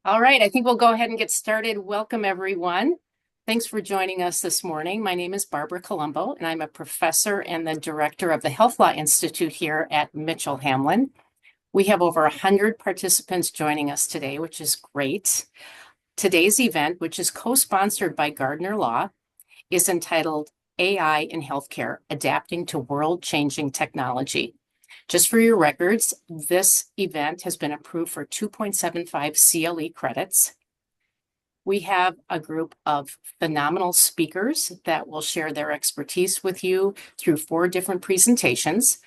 All right, I think we'll go ahead and get started. Welcome, everyone. Thanks for joining us this morning. My name is Barbara Colombo, and I'm a professor and the director of the Health Law Institute here at Mitchell Hamline. We have over 100 participants joining us today, which is great. Today's event, which is co-sponsored by Gardner Law, is entitled AI in Healthcare, Adapting to World-Changing Technology. Just for your records, this event has been approved for 2.75 CLE credits. We have a group of phenomenal speakers that will share their expertise with you through 4 different presentations.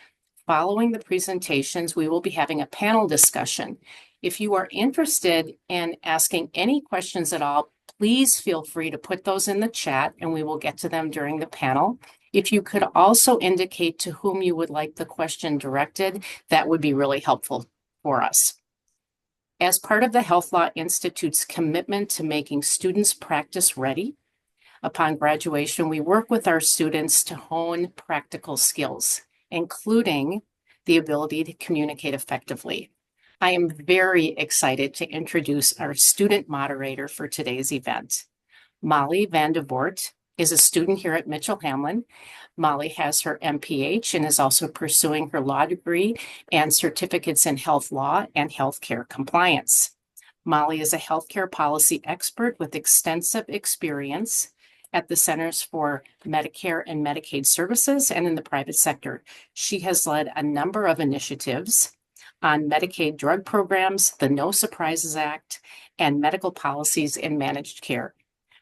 Following the presentations, we will be having a panel discussion. If you are interested in asking any questions at all, please feel free to put those in the chat and we will get to them during the panel. If you could also indicate to whom you would like the question directed, that would be really helpful for us. As part of the Health Law Institute's commitment to making students practice ready, upon graduation, we work with our students to hone practical skills, including the ability to communicate effectively. I am very excited to introduce our student moderator for today's event. Molly Van de Voort is a student here at Mitchell Hamline. Molly has her MPH and is also pursuing her law degree and certificates in health law and healthcare compliance. Molly is a healthcare policy expert with extensive experience at the Centers for Medicare and Medicaid Services and in the private sector. She has led a number of initiatives on Medicaid drug programs, the No Surprises Act, and medical policies in managed care.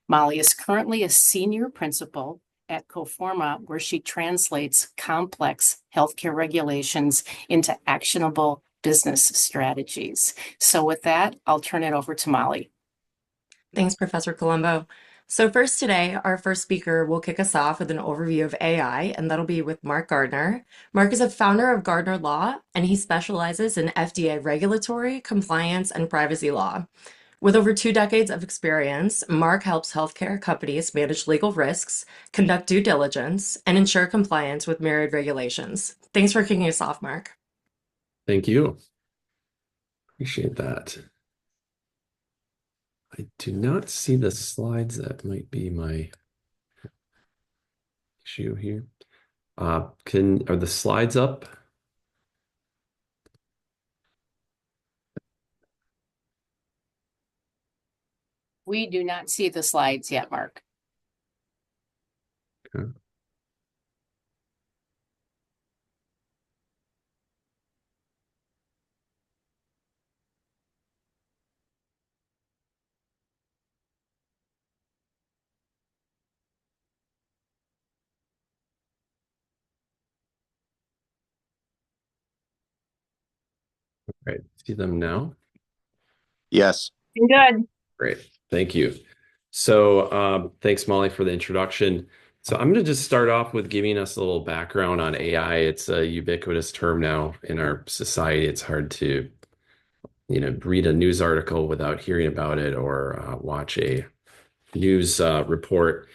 Molly is currently a senior principal at Coforma, where she translates complex healthcare regulations into actionable business strategies. So with that, I'll turn it over to Molly. Thanks, Professor Colombo. So first today, our first speaker will kick us off with an overview of AI, and that'll be with Mark Gardner. Mark is a founder of Gardner Law, and he specializes in FDA regulatory, compliance, and privacy law. With over 2 decades of experience, Mark helps healthcare companies manage legal risks, conduct due diligence, and ensure compliance with myriad regulations. Thanks for kicking us off, Mark. Thank you. Appreciate that. I do not see the slides. That might be my issue here. Are the slides up? We do not see the slides yet, Mark. Okay. All right, see them now? Yes. Good. Great, thank you. So thanks, Molly, for the introduction. So I'm going to just start off with giving us a little background on AI. It's a ubiquitous term now in our society. It's hard to, read a news article without hearing about it or watch a news report.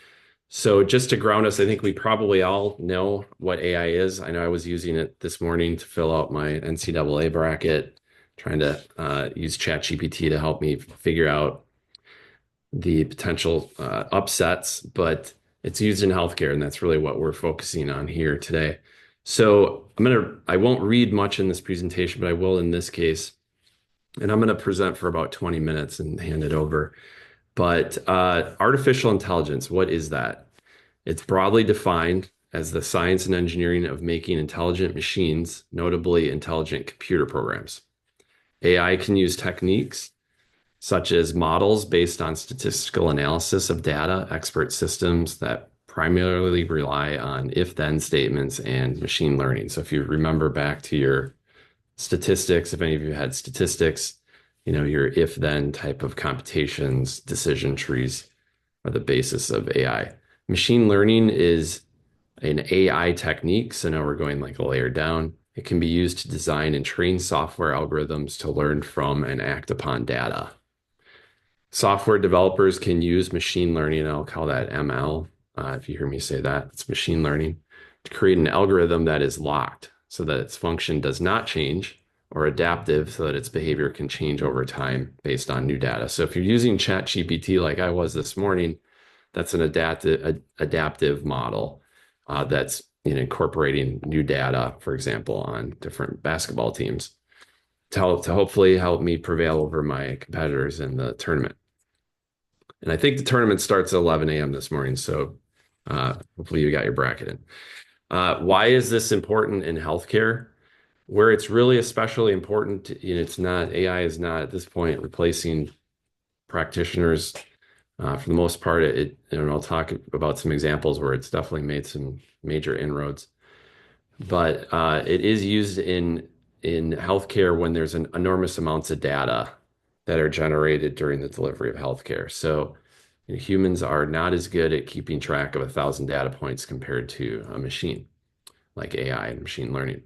So just to ground us, I think we probably all know what AI is. I know I was using it this morning to fill out my NCAA bracket, trying to use ChatGPT to help me figure out the potential upsets, but it's used in healthcare, and that's really what we're focusing on here today. So I won't read much in this presentation, but I will in this case, and I'm going to present for about 20 minutes and hand it over. But artificial intelligence, what is that? It's broadly defined as the science and engineering of making intelligent machines, notably intelligent computer programs. AI can use techniques such as models based on statistical analysis of data, expert systems that primarily rely on if-then statements and machine learning. So if you remember back to your statistics, if any of you had statistics, your if-then type of computations, decision trees are the basis of AI. Machine learning is an AI technique, so now we're going like a layer down. It can be used to design and train software algorithms to learn from and act upon data. Software developers can use machine learning, and I'll call that ML. If you hear me say that, it's machine learning, to create an algorithm that is locked so that its function does not change or adaptive so that its behavior can change over time based on new data. So if you're using ChatGPT like I was this morning, that's an adaptive model that's incorporating new data, for example, on different basketball teams to hopefully help me prevail over my competitors in the tournament. And I think the tournament starts at 11 a.m. this morning, so hopefully you got your bracket in. Why is this important in healthcare? Where it's really especially important, it's not, AI is not at this point replacing practitioners. For the most part, I'll talk about some examples where it's definitely made some major inroads. But it is used in healthcare when there's an enormous amounts of data that are generated during the delivery of healthcare. So humans are not as good at keeping track of 1,000 data points compared to a machine like AI and machine learning.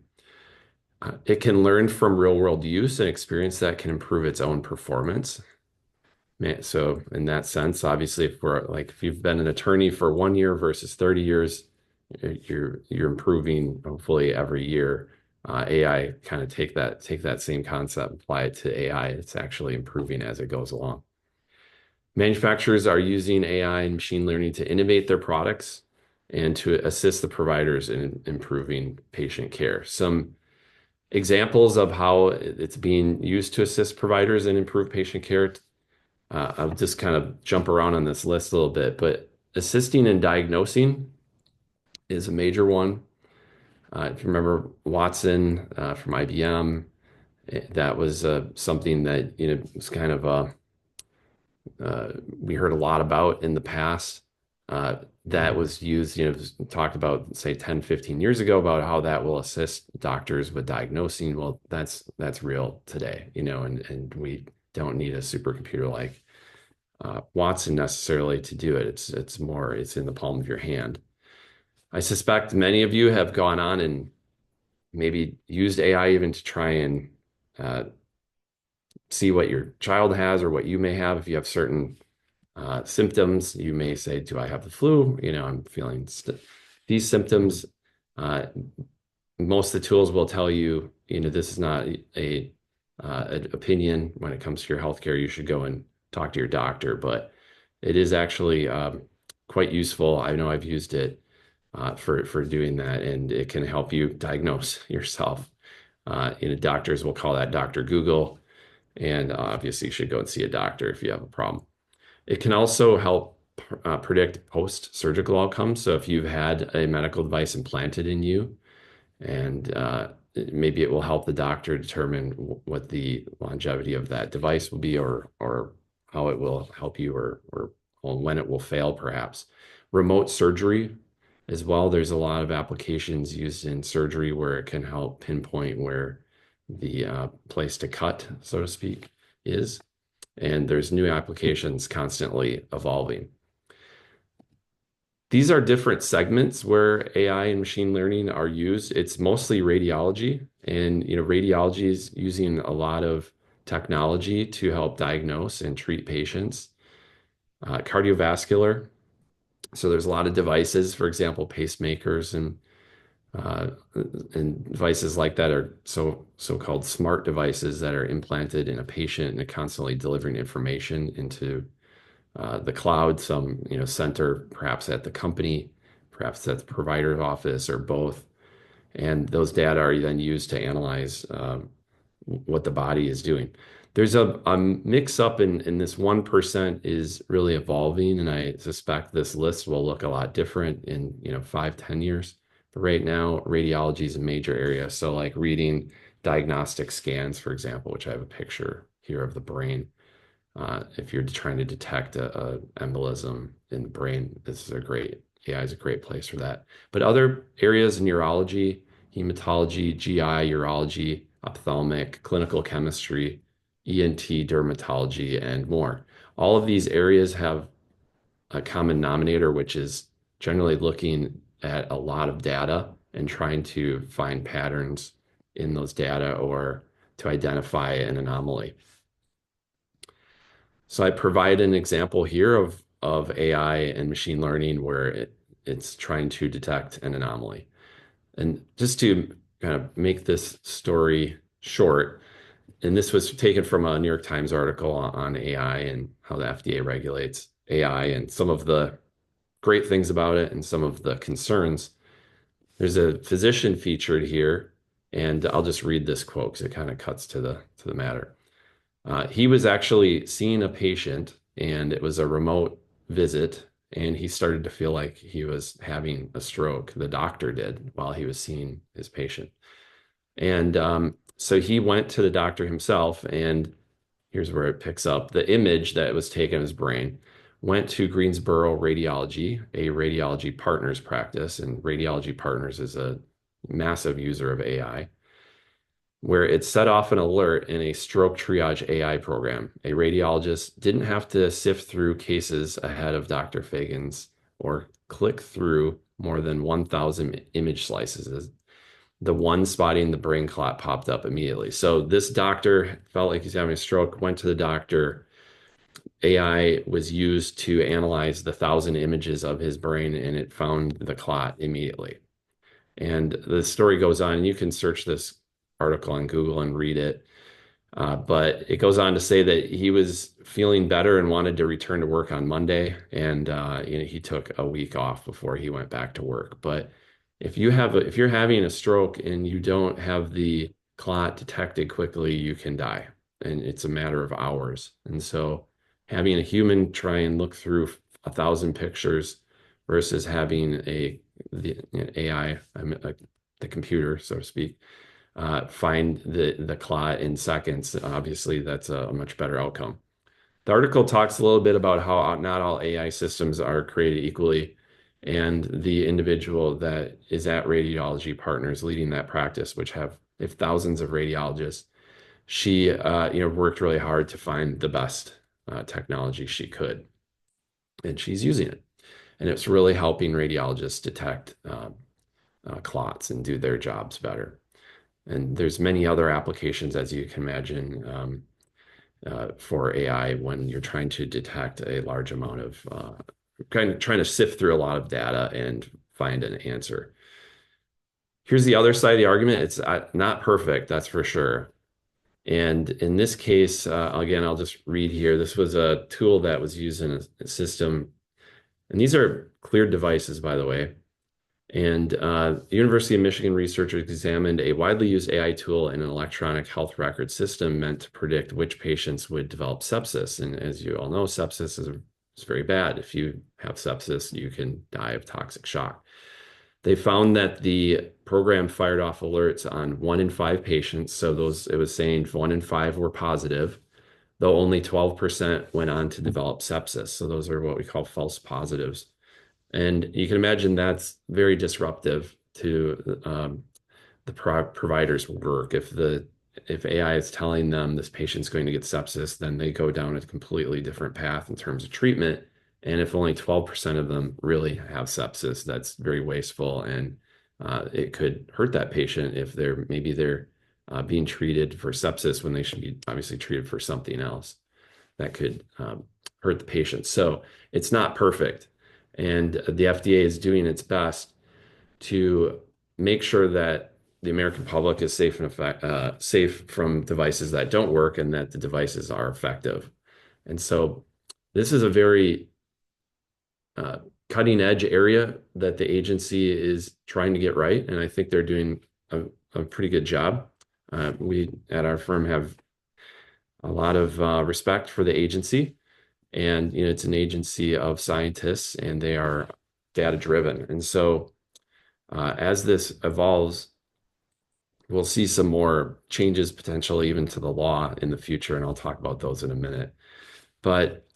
It can learn from real world use and experience that can improve its own performance. So in that sense, obviously, if you've been an attorney for 1 year versus 30 years, you're improving hopefully every year. AI kind of take that same concept, apply it to AI. It's actually improving as it goes along. Manufacturers are using AI and machine learning to innovate their products and to assist the providers in improving patient care. Some examples of how it's being used to assist providers and improve patient care. I'll just kind of jump around on this list a little bit, but assisting in diagnosing is a major one. If you remember Watson from IBM, that was something that was kind of we heard a lot about in the past. That was used, talked about, say, 10, 15 years ago about how that will assist doctors with diagnosing. Well, that's real today, and we don't need a supercomputer like Watson necessarily to do it. It's in the palm of your hand. I suspect many of you have gone on and maybe used AI even to try and see what your child has or what you may have. If you have certain symptoms, you may say, do I have the flu? I'm feeling these symptoms. Most of the tools will tell you, this is not an opinion when it comes to your healthcare. You should go and talk to your doctor, but it is actually quite useful. I know I've used it for doing that, and it can help you diagnose yourself. Doctors will call that Dr. Google, and obviously you should go and see a doctor if you have a problem. It can also help predict post-surgical outcomes. So if you've had a medical device implanted in you, and maybe it will help the doctor determine what the longevity of that device will be, or how it will help you, or when it will fail, perhaps. Remote surgery as well. There's a lot of applications used in surgery where it can help pinpoint where the place to cut, so to speak, is. And there's new applications constantly evolving. These are different segments where AI and machine learning are used. It's mostly radiology, and radiology is using a lot of technology to help diagnose and treat patients. Cardiovascular, so there's a lot of devices, for example, pacemakers and devices like that are so-called smart devices that are implanted in a patient and are constantly delivering information into the cloud, some center, perhaps at the company, perhaps at the provider's office, or both. And those data are then used to analyze what the body is doing. There's a mix up in this 1% is really evolving, and I suspect this list will look a lot different in 5-10 years. But right now, radiology is a major area. So like reading diagnostic scans, for example, which I have a picture here of the brain. If you're trying to detect a embolism in the brain, AI is a great place for that. But other areas, neurology, hematology, GI, urology, ophthalmic, clinical chemistry, ENT, dermatology, and more. All of these areas have a common denominator, which is generally looking at a lot of data and trying to find patterns in those data or to identify an anomaly. So I provide an example here of AI and machine learning where it's trying to detect an anomaly. And just to kind of make this story short. And this was taken from a New York Times article on AI and how the FDA regulates AI and some of the great things about it and some of the concerns. There's a physician featured here, and I'll just read this quote because it kind of cuts to the matter. He was actually seeing a patient, and it was a remote visit, and he started to feel like he was having a stroke. The doctor did while he was seeing his patient. And so he went to the doctor himself, and here's where it picks up. The image that was taken of his brain went to Greensboro Radiology, a radiology partners practice, and Radiology Partners is a massive user of AI, where it set off an alert in a stroke triage AI program. A radiologist didn't have to sift through cases ahead of Dr. Fagan's or click through more than 1,000 image slices. The one spotting the brain clot popped up immediately. So this doctor felt like he's having a stroke, went to the doctor. AI was used to analyze the 1,000 images of his brain, and it found the clot immediately. And the story goes on, and you can search this article on Google and read it. But it goes on to say that he was feeling better and wanted to return to work on Monday, and he took a week off before he went back to work. But if you're having a stroke and you don't have the clot detected quickly, you can die, and it's a matter of hours. And so, having a human try and look through 1,000 pictures versus having the AI, the computer, so to speak, find the clot in seconds, obviously that's a much better outcome. The article talks a little bit about how not all AI systems are created equally, and the individual that is at Radiology Partners leading that practice, which have thousands of radiologists, she worked really hard to find the best technology she could, and she's using it, and it's really helping radiologists detect clots and do their jobs better. And there's many other applications, as you can imagine, for AI when you're trying to detect a large amount of kind of trying to sift through a lot of data and find an answer. Here's the other side of the argument. It's not perfect, that's for sure. And in this case, again, I'll just read here. This was a tool that was used in a system. And these are cleared devices, by the way. And the University of Michigan researchers examined a widely used AI tool in an electronic health record system meant to predict which patients would develop sepsis. And as you all know, sepsis is very bad. If you have sepsis, you can die of toxic shock. They found that the program fired off alerts on 1 in 5 patients. So it was saying 1 in 5 were positive, though only 12% went on to develop sepsis. So those are what we call false positives. And you can imagine that's very disruptive to the provider's work. If AI is telling them this patient's going to get sepsis, then they go down a completely different path in terms of treatment. And if only 12% of them really have sepsis, that's very wasteful, and it could hurt that patient if they're being treated for sepsis when they should be obviously treated for something else that could hurt the patient. So it's not perfect. And the FDA is doing its best to make sure that the American public is safe from devices that don't work and that the devices are effective. And so this is a very cutting edge area that the agency is trying to get right. And I think they're doing a pretty good job. We at our firm have a lot of respect for the agency. And it's an agency of scientists, and they are data driven. And so as this evolves, we'll see some more changes potentially even to the law in the future, and I'll talk about those in a minute. But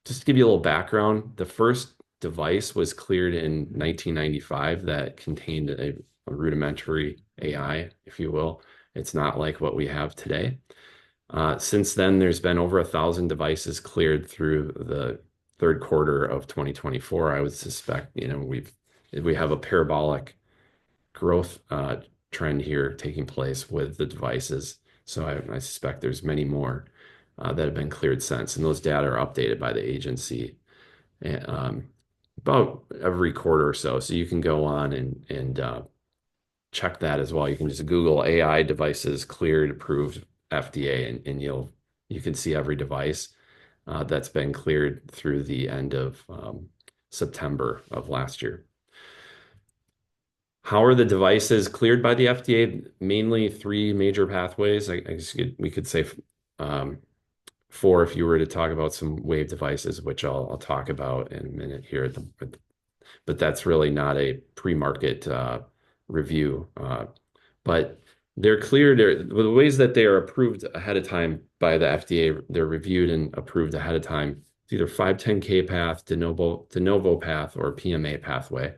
just to give you a little background, the first device was cleared in 1995 that contained a rudimentary AI, if you will. It's not like what we have today. Since then, there's been over 1,000 devices cleared through the third quarter of 2024. I would suspect, we have a parabolic growth trend here taking place with the devices. So I suspect there's many more that have been cleared since, and those data are updated by the agency about every quarter or so. So you can go on and check that as well. You can just Google AI devices cleared, approved FDA, and you can see every device that's been cleared through the end of September of last year. How are the devices cleared by the FDA? Mainly three major pathways. I guess we could say four if you were to talk about some wave devices, which I'll talk about in a minute here. But that's really not a pre-market review. But they're cleared. The ways that they are approved ahead of time by the FDA, they're reviewed and approved ahead of time. It's either 510(k) path, de novo path, or PMA pathway.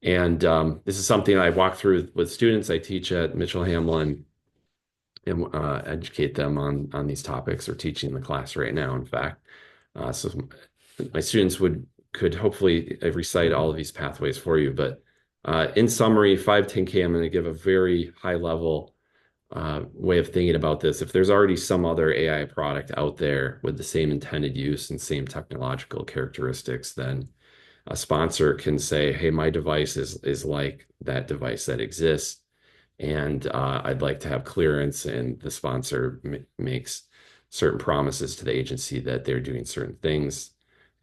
And this is something I walk through with students I teach at Mitchell Hamline and educate them on these topics, or teaching the class right now, in fact. So my students could hopefully recite all of these pathways for you. But in summary, 510(k), I'm going to give a very high level way of thinking about this. If there's already some other AI product out there with the same intended use and same technological characteristics, then a sponsor can say, hey, my device is like that device that exists, and I'd like to have clearance, and the sponsor makes certain promises to the agency that they're doing certain things.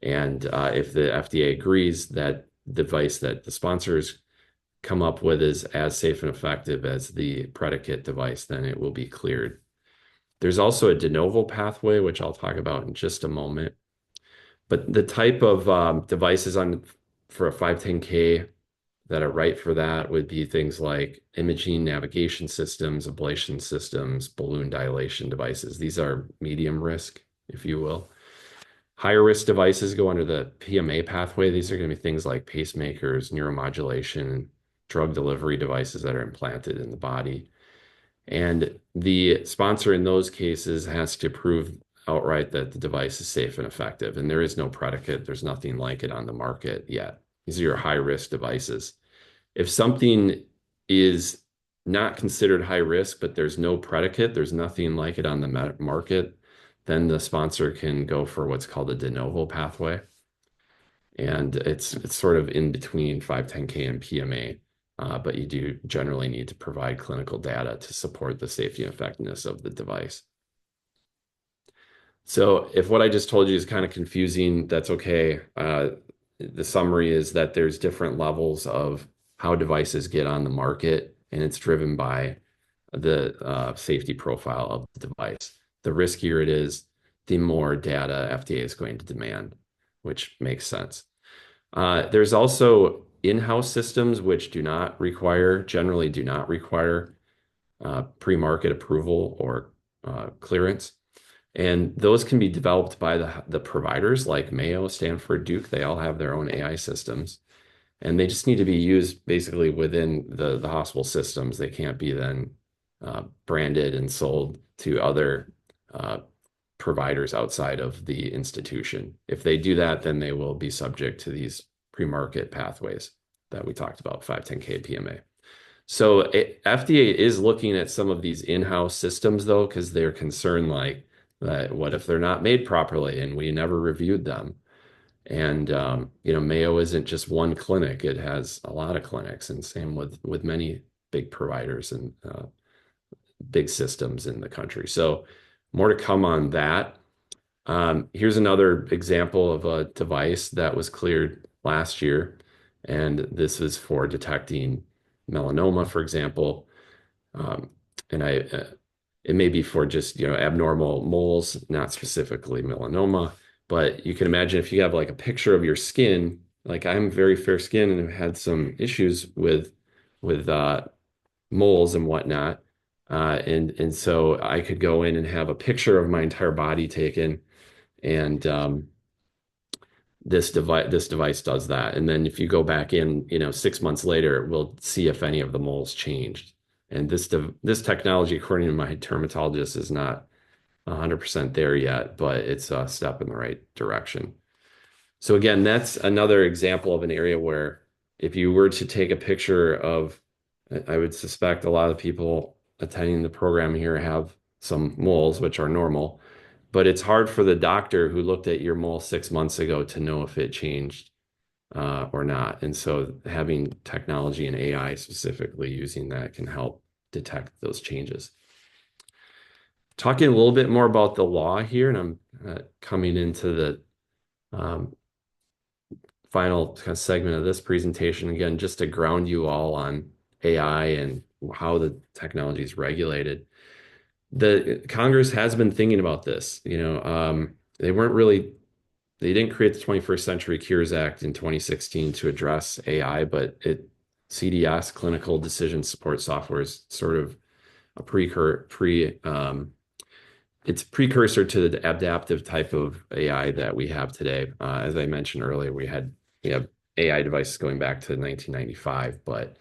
And if the FDA agrees that device that the sponsors come up with is as safe and effective as the predicate device, then it will be cleared. There's also a de novo pathway, which I'll talk about in just a moment. But the type of devices for a 510(k) that are right for that would be things like imaging navigation systems, ablation systems, balloon dilation devices. These are medium risk, if you will. Higher risk devices go under the PMA pathway. These are going to be things like pacemakers, neuromodulation, drug delivery devices that are implanted in the body. And the sponsor in those cases has to prove outright that the device is safe and effective. And there is no predicate. There's nothing like it on the market yet. These are your high risk devices. If something is not considered high risk, but there's no predicate, there's nothing like it on the market, then the sponsor can go for what's called a de novo pathway. And it's sort of in between 510(k) and PMA, but you do generally need to provide clinical data to support the safety and effectiveness of the device. So if what I just told you is kind of confusing, that's okay. The summary is that there's different levels of how devices get on the market, and it's driven by the safety profile of the device. The riskier it is, the more data FDA is going to demand, which makes sense. There's also in-house systems which generally do not require pre-market approval or clearance. And those can be developed by the providers like Mayo, Stanford, Duke. They all have their own AI systems. And they just need to be used basically within the hospital systems. They can't be then branded and sold to other providers outside of the institution. If they do that, then they will be subject to these pre-market pathways that we talked about, 510(k) PMA. So FDA is looking at some of these in-house systems, though, because they're concerned like, that what if they're not made properly and we never reviewed them? And Mayo isn't just one clinic; it has a lot of clinics, and same with many big providers and big systems in the country. So more to come on that. Here's another example of a device that was cleared last year, and this is for detecting melanoma, for example. It may be for just abnormal moles, not specifically melanoma. But you can imagine if you have like a picture of your skin, like I'm very fair skin and have had some issues with moles and whatnot. And so I could go in and have a picture of my entire body taken, and this device does that. And then if you go back in, 6 months later, we'll see if any of the moles changed. And this technology, according to my dermatologist, is not 100% there yet, but it's a step in the right direction. So again, that's another example of an area where if you were to take a picture of, I would suspect a lot of people attending the program here have some moles, which are normal, but it's hard for the doctor who looked at your mole 6 months ago to know if it changed or not. And so having technology and AI specifically using that can help detect those changes. Talking a little bit more about the law here, and I'm coming into the final kind of segment of this presentation, again, just to ground you all on AI and how the technology is regulated. The Congress has been thinking about this. They didn't create the 21st Century Cures Act in 2016 to address AI, but CDS, Clinical Decision Support Software, is sort of a it's precursor to the adaptive type of AI that we have today. As I mentioned earlier, we have AI devices going back to 1995, but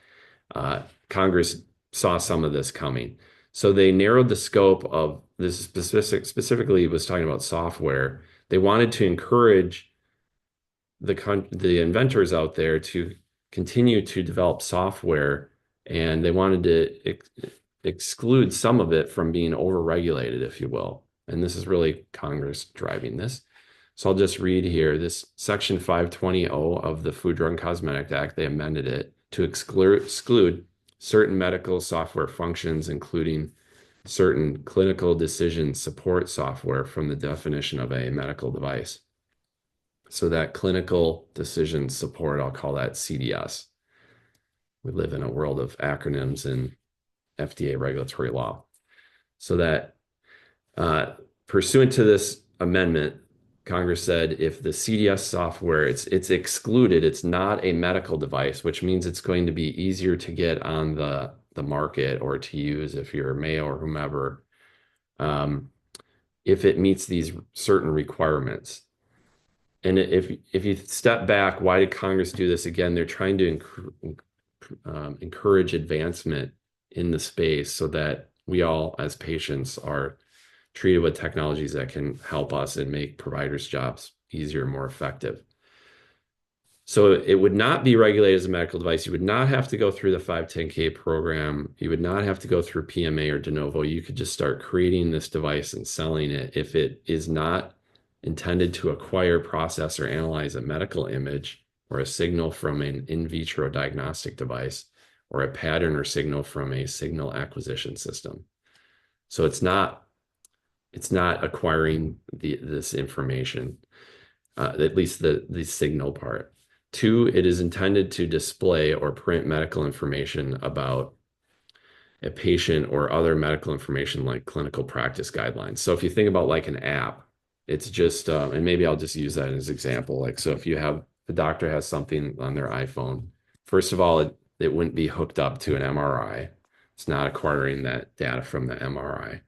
Congress saw some of this coming. So they narrowed the scope of this specifically was talking about software. They wanted to encourage the inventors out there to continue to develop software, and they wanted to exclude some of it from being overregulated, if you will. And this is really Congress driving this. So I'll just read here this section 520 of the Food, Drug, and Cosmetic Act. They amended it to exclude certain medical software functions, including certain clinical decision support software, from the definition of a medical device. So that clinical decision support, I'll call that CDS. We live in a world of acronyms and FDA regulatory law. So that pursuant to this amendment, Congress said if the CDS software, it's excluded, it's not a medical device, which means it's going to be easier to get on the market or to use if you're a Mayo or whomever, if it meets these certain requirements. And if you step back, why did Congress do this? Again, they're trying to encourage advancement in the space so that we all, as patients, are treated with technologies that can help us and make providers' jobs easier and more effective. So it would not be regulated as a medical device. You would not have to go through the 510(k) program. You would not have to go through PMA or de novo. You could just start creating this device and selling it if it is not intended to acquire, process, or analyze a medical image or a signal from an in vitro diagnostic device or a pattern or signal from a signal acquisition system. So it's not acquiring this information, at least the signal part. 2, it is intended to display or print medical information about a patient or other medical information like clinical practice guidelines. So if you think about like an app, it's just, and maybe I'll just use that as an example. Like, so if the doctor has something on their iPhone, first of all, it wouldn't be hooked up to an MRI. It's not acquiring that data from the MRI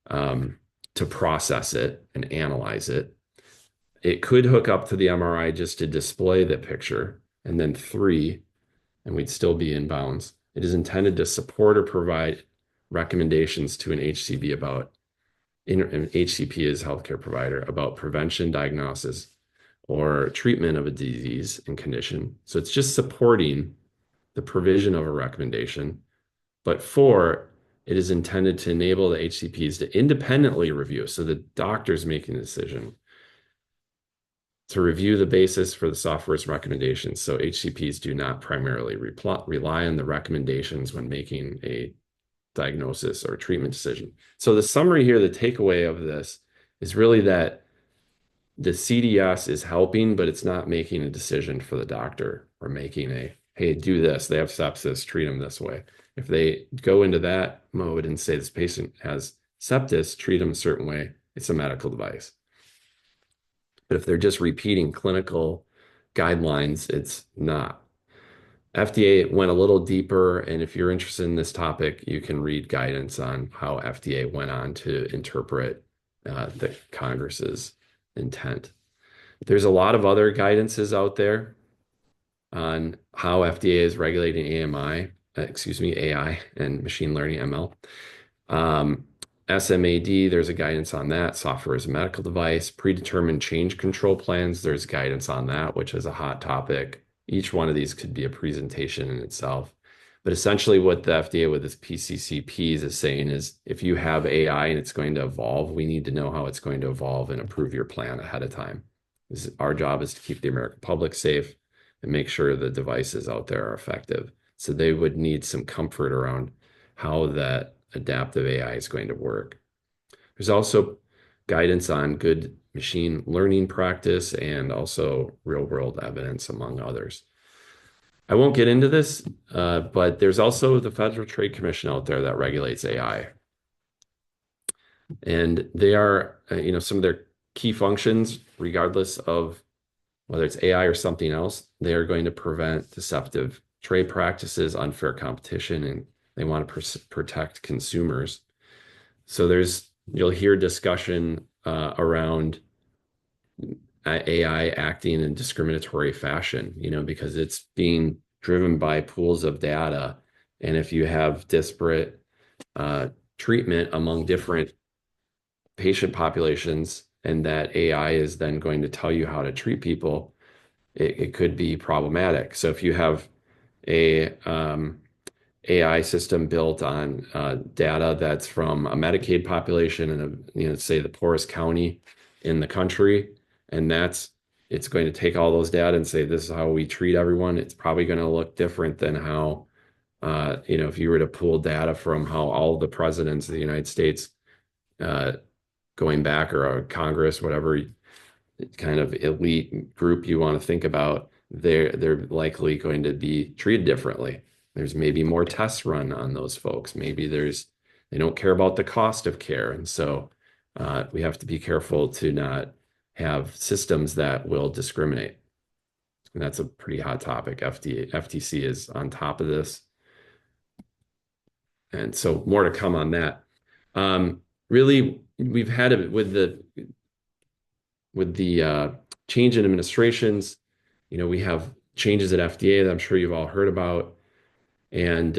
to process it and analyze it. It could hook up to the MRI just to display the picture. And then 3, and we'd still be in bounds. It is intended to support or provide recommendations to an HCP an HCP is healthcare provider, about prevention, diagnosis, or treatment of a disease and condition. So it's just supporting the provision of a recommendation. But 4, it is intended to enable the HCPs to independently review. So the doctor's making a decision to review the basis for the software's recommendations. So HCPs do not primarily rely on the recommendations when making a diagnosis or treatment decision. So the summary here, the takeaway of this is really that the CDS is helping, but it's not making a decision for the doctor or making hey, do this. They have sepsis, treat them this way. If they go into that mode and say this patient has sepsis, treat them a certain way, it's a medical device. But if they're just repeating clinical guidelines, it's not. FDA went a little deeper, and if you're interested in this topic, you can read guidance on how FDA went on to interpret the Congress's intent. There's a lot of other guidances out there on how FDA is regulating AI and machine learning, ML. SMAD, there's a guidance on that. Software as a medical device. Predetermined change control plans, there's guidance on that, which is a hot topic. Each one of these could be a presentation in itself. But essentially what the FDA with its PCCPs is saying is if you have AI and it's going to evolve, we need to know how it's going to evolve and approve your plan ahead of time. Our job is to keep the American public safe. and make sure the devices out there are effective. So they would need some comfort around how that adaptive AI is going to work. There's also guidance on good machine learning practice and also real-world evidence, among others. I won't get into this, but there's also the Federal Trade Commission out there that regulates AI. And they are, some of their key functions, regardless of whether it's AI or something else, they are going to prevent deceptive trade practices, unfair competition, and they want to protect consumers. So you'll hear discussion around AI acting in discriminatory fashion, because it's being driven by pools of data. And if you have disparate treatment among different patient populations, and that AI is then going to tell you how to treat people, it could be problematic. So if you have a AI system built on data that's from a Medicaid population and say the poorest county in the country, and it's going to take all those data and say this is how we treat everyone. It's probably going to look different than how if you were to pull data from how all the presidents of the United States going back, or a Congress, whatever kind of elite group you want to think about, they're likely going to be treated differently. There's maybe more tests run on those folks. Maybe they don't care about the cost of care. And so we have to be careful to not have systems that will discriminate. And that's a pretty hot topic. FTC is on top of this. And so more to come on that. Really, we've had it with the change in administrations. We have changes at FDA that I'm sure you've all heard about. And,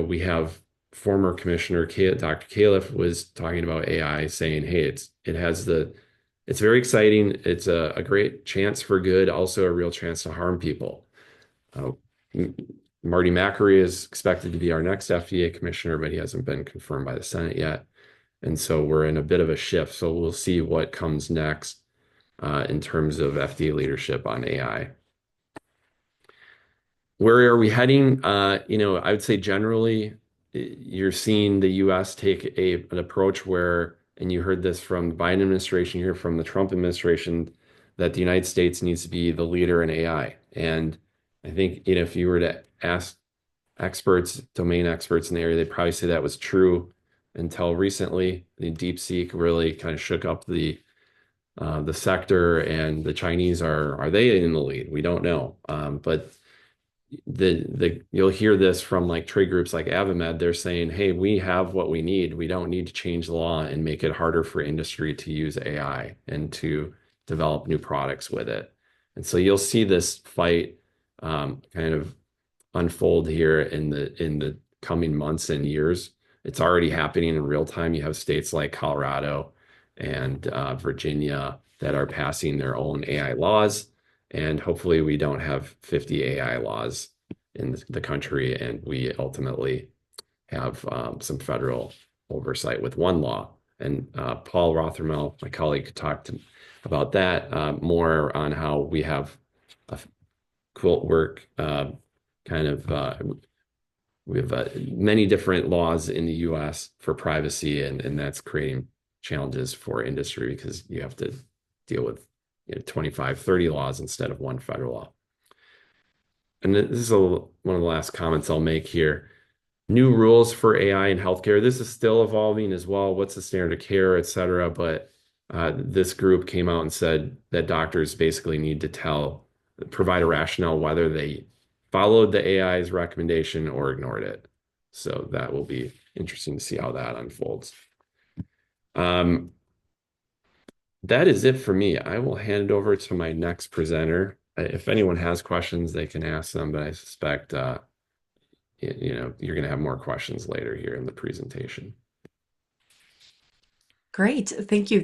we have former Commissioner Dr. Califf was talking about AI, saying, hey, it's very exciting. It's a great chance for good, also a real chance to harm people. Marty McCreary is expected to be our next FDA commissioner, but he hasn't been confirmed by the Senate yet. And so we're in a bit of a shift. So we'll see what comes next in terms of FDA leadership on AI. Where are we heading? I would say generally, you're seeing the U.S. take an approach where, and you heard this from the Biden administration, you hear from the Trump administration, that the United States needs to be the leader in AI. And I think, if you were to ask domain experts in the area, they'd probably say that was true until recently. The DeepSeek really kind of shook up the sector, and the Chinese are they in the lead? We don't know. But you'll hear this from like trade groups like AVIMED. They're saying, hey, we have what we need. We don't need to change the law and make it harder for industry to use AI and to develop new products with it. And so you'll see this fight kind of unfold here in the coming months and years. It's already happening in real time. You have states like Colorado and Virginia that are passing their own AI laws. And hopefully we don't have 50 AI laws in the country, and we ultimately have some federal oversight with one law. And Paul Rothermel, my colleague, talked about that more on how we have a quilt work we have many different laws in the U.S. for privacy, and that's creating challenges for industry because you have to deal with 25, 30 laws instead of one federal law. And this is one of the last comments I'll make here. New rules for AI in healthcare. This is still evolving as well. What's the standard of care, et cetera. But this group came out and said that doctors basically need to provide a rationale whether they followed the AI's recommendation or ignored it. So that will be interesting to see how that unfolds. That is it for me. I will hand it over to my next presenter. If anyone has questions, they can ask them, but I suspect you're going to have more questions later here in the presentation. Great. Thank you.